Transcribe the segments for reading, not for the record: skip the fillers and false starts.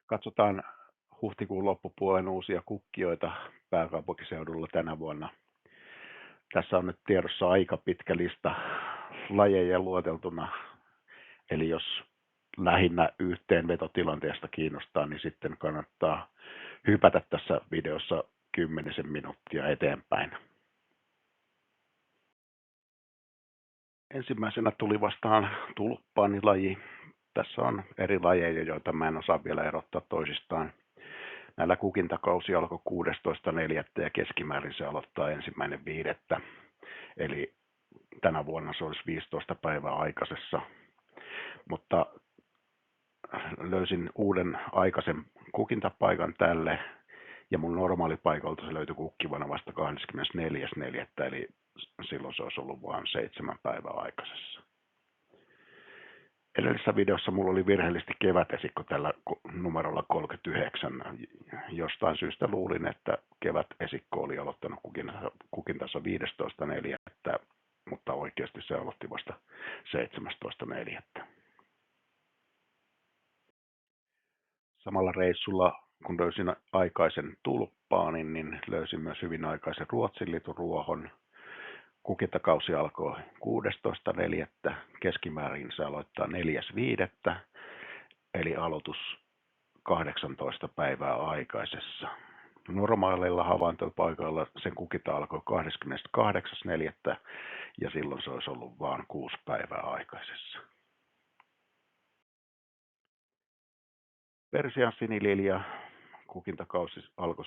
Katsotaan huhtikuun loppupuolen uusia kukkijoita pääkaupunkiseudulla tänä vuonna. Tässä on nyt tiedossa aika pitkä lista lajeja lueteltuna, eli jos lähinnä yhteenvetotilanteesta kiinnostaa, niin sitten kannattaa hypätä tässä videossa 10 minuuttia eteenpäin. Ensimmäisenä tuli vastaan tulppaanilaji. Tässä on eri lajeja, joita mä en osaa vielä erottaa toisistaan. Näillä kukintakausi alkoi 16.4. ja keskimäärin se aloittaa 1.5. Eli tänä vuonna se olisi 15 päivää aikaisessa. Mutta löysin uuden aikaisen kukintapaikan tälle ja mun normaalipaikalta se löytyi kukkivana vasta 24.4. eli silloin se olisi ollut vain 7 päivää aikaisessa. Edellisessä videossa mulla oli virheellisesti kevätesikko tällä numerolla 39. Jostain syystä luulin, että kevätesikko oli aloittanut kukintansa 15.4., mutta oikeasti se aloitti vasta 17.4. Samalla reissulla, kun löysin aikaisen tulppaanin, niin löysin myös hyvin aikaisen ruotsinlituruohon. Kukintakausi alkoi 16.4. Keskimäärin se aloittaa 4.5. eli aloitus 18 päivää aikaisessa. Normaaleilla havaintopaikoilla sen kukinta alkoi 28.4. ja silloin se olisi ollut vain 6 päivää aikaisessa. Persian sinililja kukintakausi alkoi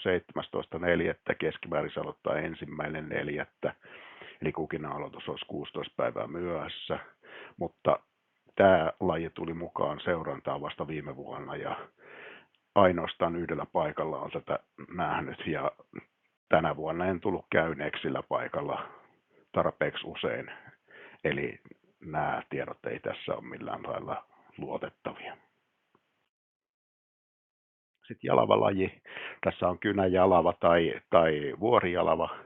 17.4. Keskimäärin se aloittaa 1.4. eli kukinnan aloitus olisi 16 päivää myöhässä, mutta tämä laji tuli mukaan seurantaan vasta viime vuonna ja ainoastaan yhdellä paikalla on tätä nähnyt ja tänä vuonna en tullut käyneeksi sillä paikalla tarpeeksi usein, eli nämä tiedot ei tässä ole millään lailla luotettavia. Sitten jalava-laji. Tässä on kynäjalava tai vuorijalava.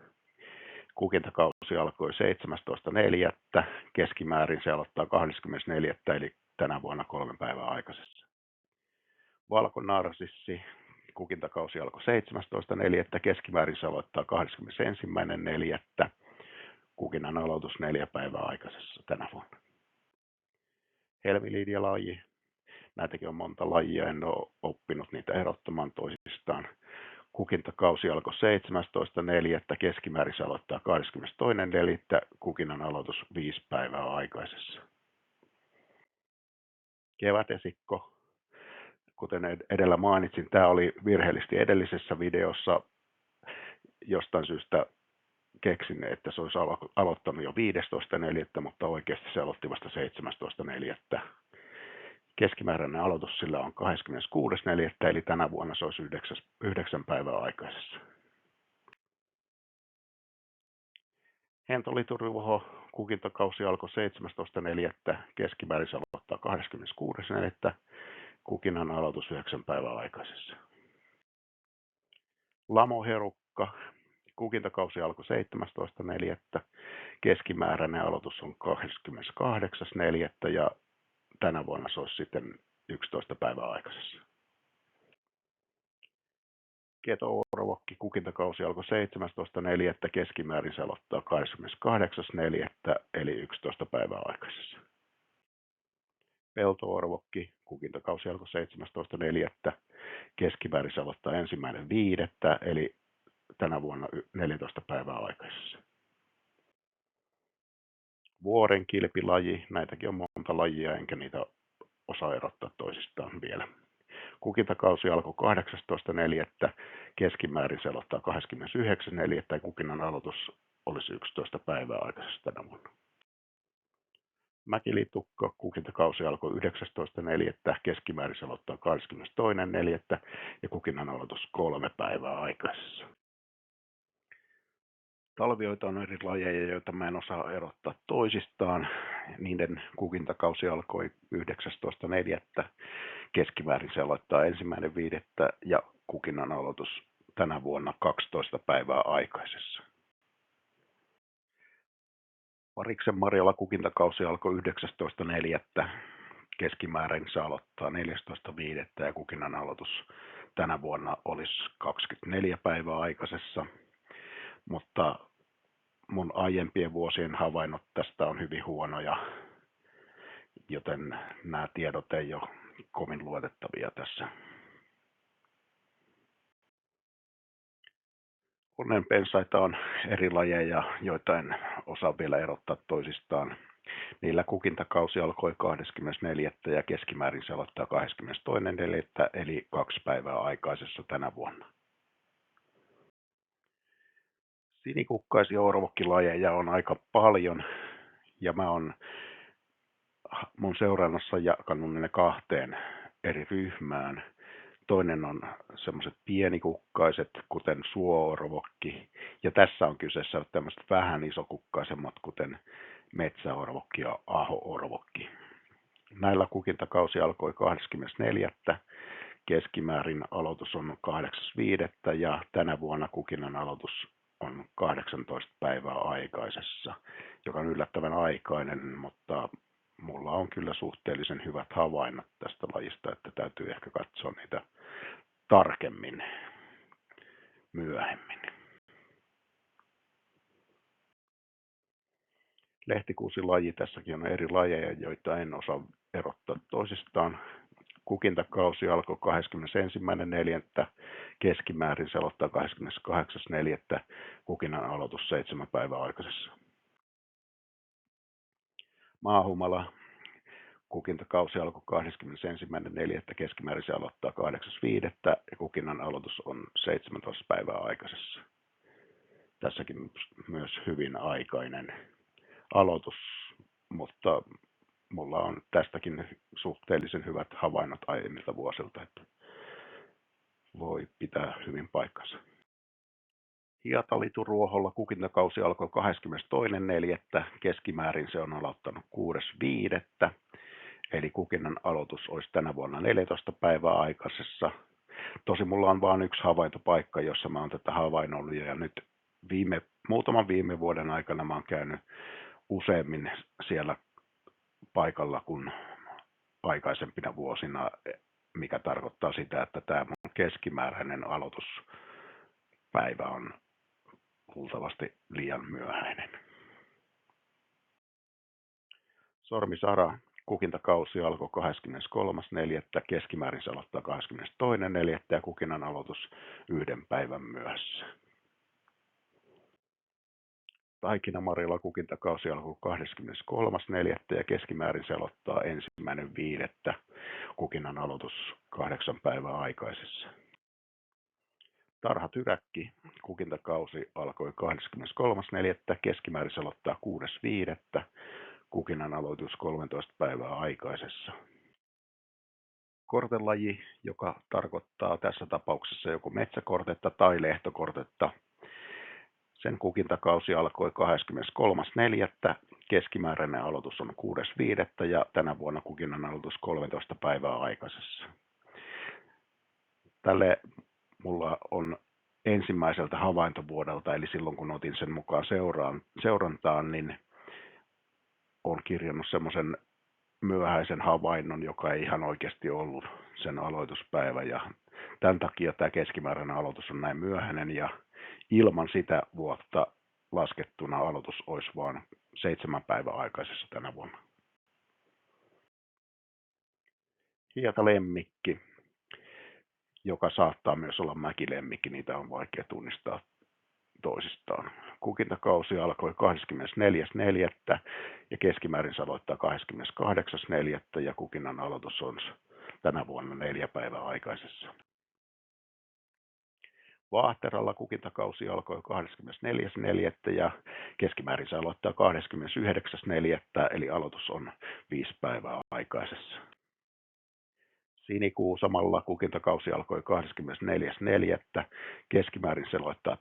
Kukintakausi alkoi 17.4. Keskimäärin se aloittaa 24. eli tänä vuonna 3 päivää aikaisessa. Valkonarsissi. Kukintakausi alkoi 17.4. Keskimäärin se aloittaa 21.4. Kukinnan aloitus 4 päivää aikaisessa tänä vuonna. Helmiliidia-laji. Näitäkin on monta lajia, en ole oppinut niitä erottamaan toisistaan. Kukintakausi alkoi 17.4. Keskimäärin se aloittaa 22.4. Kukinnan aloitus 5 päivää aikaisessa. Kevätesikko. Kuten edellä mainitsin, tämä oli virheellisesti edellisessä videossa. Jostain syystä keksin, että se olisi aloittanut jo 15.4., mutta oikeasti se aloitti vasta 17.4. Keskimääräinen aloitus sillä on 26.4. eli tänä vuonna se olisi 9 päivää aikaisessa. Hentolituruoho kukintakausi alkoi 17.4. Keskimäärin se aloittaa 26.4. Kukinnan aloitus 9 päivää aikaisessa. Lamoherukka kukintakausi alkoi 17.4. Keskimääräinen aloitus on 28.4. ja tänä vuonna se olisi sitten 11 päivää aikaisessa. Keto-orvokki kukintakausi alkoi 17.4. Keskimäärin se aloittaa 28.4. eli 11 päivää aikaisessa. Pelto-orvokki kukintakausi alkoi 17.4. Keskimäärin se aloittaa 1.5. eli tänä vuonna 14 päivää aikaisessa. Vuorenkilpilaji, näitäkin on monta lajia, enkä niitä osaa erottaa toisistaan vielä. Kukintakausi alkoi 18.4. Keskimäärin se aloittaa 29.4. ja kukinnan aloitus olisi 11 päivää aikaisessa tänä vuonna. Mäkilitukka kukintakausi alkoi 19.4. Keskimäärin se aloittaa 22.4. ja kukinnan aloitus 3 päivää aikaisessa. Talvioita on eri lajeja, joita mä en osaa erottaa toisistaan. Niiden kukintakausi alkoi 19.4. Keskimäärin se aloittaa 1.5. ja kukinnan aloitus tänä vuonna 12 päivää aikaisessa. Pariksen Marjala kukintakausi alkoi 19.4. keskimäärin se aloittaa 14.5. ja kukinnan aloitus tänä vuonna olisi 24 päivää aikaisessa, mutta mun aiempien vuosien havainnot tästä on hyvin huonoja, joten nämä tiedot ei ole kovin luotettavia tässä. Onnenpensaita on eri lajeja, joita en osaa vielä erottaa toisistaan. Niillä kukintakausi alkoi 24. ja keskimäärin se aloittaa 22.4. eli 2 päivää aikaisessa tänä vuonna. Sinikukkaisia orvokkilajeja on aika paljon ja mä oon mun seurannassa jakanut ne 2 eri ryhmään. Toinen on semmoiset pienikukkaiset, kuten suo-orvokki, ja tässä on kyseessä tämmöiset vähän isokukkaisemmat, kuten metsäorvokki ja aho-orvokki. Näillä kukintakausi alkoi 24. Keskimäärin aloitus on 8.5. ja tänä vuonna kukinnan aloitus on 18 päivää aikaisessa, joka on yllättävän aikainen, mutta mulla on kyllä suhteellisen hyvät havainnot tästä lajista, että täytyy ehkä katsoa niitä tarkemmin myöhemmin. Lehtikuusilaji, tässäkin on eri lajeja, joita en osaa erottaa toisistaan. Kukintakausi alkoi 21.4. Keskimäärin se aloittaa 28.4. Kukinnan aloitus 7 päivää aikaisessa. Maahumala kukintakausi alkoi 21.4. Keskimäärin se aloittaa 8.5. ja kukinnan aloitus on 17 päivää aikaisessa. Tässäkin myös hyvin aikainen aloitus, mutta mulla on tästäkin suhteellisen hyvät havainnot aiemmilta vuosilta, että voi pitää hyvin paikkansa. Hietalituruoholla kukintakausi alkoi 22.4. Keskimäärin se on aloittanut 6.5. Eli kukinnan aloitus olisi tänä vuonna 14 päivää aikaisessa. Tosi mulla on vain yksi havaintopaikka, jossa mä oon tätä havainnollut ja nyt muutaman viime vuoden aikana mä oon käynyt useammin siellä paikalla kuin aikaisempina vuosina, mikä tarkoittaa sitä, että tämä mun keskimääräinen aloituspäivä on luultavasti liian myöhäinen. Sormisara kukintakausi alkoi 23.4. Keskimäärin se aloittaa 22.4. ja kukinnan aloitus 1 päivän myöhässä. Taikinamarilla kukintakausi alkoi 23.4. ja keskimäärin se aloittaa 1.5. Kukinnan aloitus 8 päivää aikaisessa. Tarhatyräkki kukintakausi alkoi 23.4. Keskimäärin se aloittaa 6.5. Kukinnan aloitus 13 päivää aikaisessa. Kortelaji, joka tarkoittaa tässä tapauksessa joko metsäkortetta tai lehtokortetta. Sen kukintakausi alkoi 23.4. Keskimääräinen aloitus on 6.5. ja tänä vuonna kukinnan aloitus 13 päivää aikaisessa. Tälle mulla on ensimmäiseltä havaintovuodelta, eli silloin kun otin sen mukaan seurantaan, niin olen kirjannut semmoisen myöhäisen havainnon, joka ei ihan oikeasti ollut sen aloituspäivä. Ja tämän takia tämä keskimääräinen aloitus on näin myöhäinen ja ilman sitä vuotta laskettuna aloitus olisi vain 7 päivää aikaisessa tänä vuonna. Hietalemmikki, joka saattaa myös olla mäkilemmikki, niitä on vaikea tunnistaa toisistaan. Kukintakausi alkoi 24.4. ja keskimäärin se aloittaa 28.4. ja kukinnan aloitus on tänä vuonna 4 päivää aikaisessa. Vaahteralla kukintakausi alkoi 24.4. ja keskimäärin se aloittaa 29.4. eli aloitus on 5 päivää aikaisessa. Sinikuusamalla kukintakausi alkoi 24.4. Keskimäärin se aloittaa 2.5.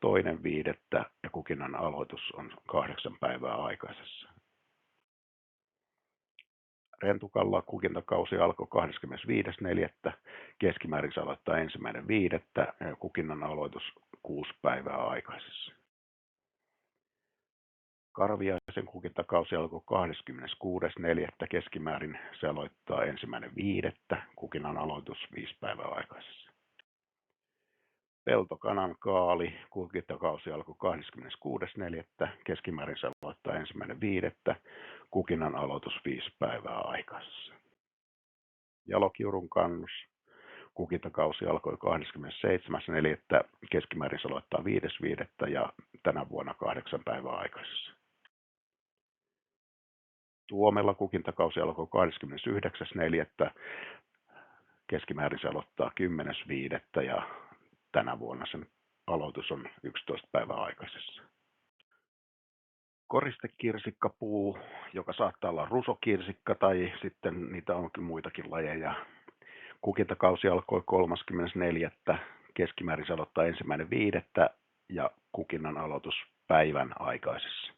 ja kukinnan aloitus on 8 päivää aikaisessa. Rentukalla kukintakausi alkoi 25.4. Keskimäärin se aloittaa 1.5. ja kukinnan aloitus 6 päivää aikaisessa. Karviaisen kukintakausi alkoi 26.4. keskimäärin se aloittaa 1.5. Kukinnan aloitus 5 päivää aikaisessa. Peltokanan kaali kukintakausi alkoi 26.4. keskimäärin se aloittaa 1.5. Kukinnan aloitus 5 päivää aikaisessa. Jalokiurun kannus kukintakausi alkoi 27.4. keskimäärin se aloittaa 5.5. ja tänä vuonna 8 päivää aikaisessa. Tuomella kukintakausi alkoi 29.4. keskimäärin se aloittaa 10.5. ja tänä vuonna sen aloitus on 11 päivää aikaisessa. Koristekirsikkapuu, joka saattaa olla rusokirsikka tai sitten niitä onkin muitakin lajeja. Kukintakausi alkoi 34. keskimäärin se aloittaa 1.5. ja kukinnan aloitus päivän aikaisessa.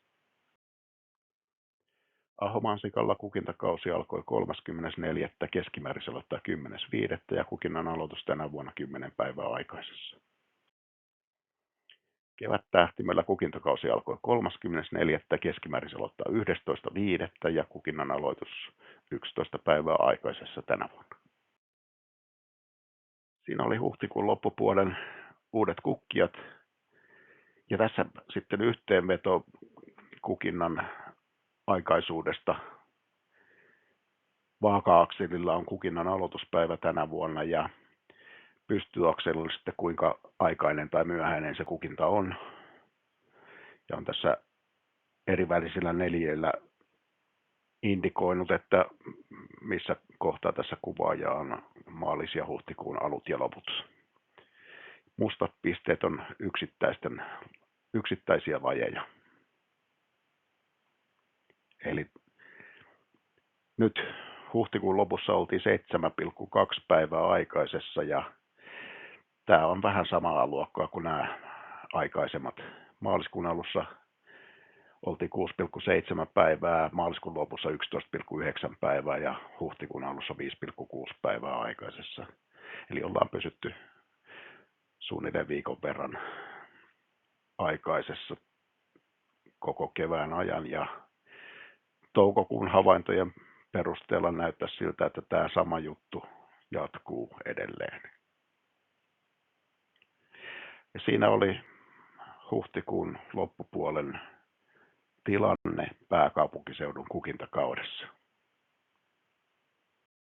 Ahomansikalla kukintakausi alkoi 34. keskimäärin se aloittaa 10.5. ja kukinnan aloitus tänä vuonna 10 päivää aikaisessa. Kevättähtimellä kukintakausi alkoi 34. keskimäärin se aloittaa 11.5. ja kukinnan aloitus 11 päivää aikaisessa tänä vuonna. Siinä oli huhtikuun loppupuolen uudet kukkijat. Ja tässä sitten yhteenveto kukinnan aikaisuudesta. Vaaka-akselilla on kukinnan aloituspäivä tänä vuonna ja pystyakselilla sitten kuinka aikainen tai myöhäinen se kukinta on. Ja on tässä eri välisillä neliöillä indikoinut, että missä kohtaa tässä kuvaaja on maalis- ja huhtikuun alut ja loput. Mustat pisteet on yksittäisiä lajeja. Eli nyt huhtikuun lopussa oltiin 7,2 päivää aikaisessa ja tämä on vähän samaa luokkaa kuin nämä aikaisemmat. Maaliskuun alussa oltiin 6,7 päivää, maaliskuun lopussa 11,9 päivää ja huhtikuun alussa 5,6 päivää aikaisessa. Eli ollaan pysytty suunnilleen viikon verran aikaisessa koko kevään ajan ja toukokuun havaintojen perusteella näyttää siltä, että tämä sama juttu jatkuu edelleen. Ja siinä oli huhtikuun loppupuolen tilanne pääkaupunkiseudun kukintakaudessa.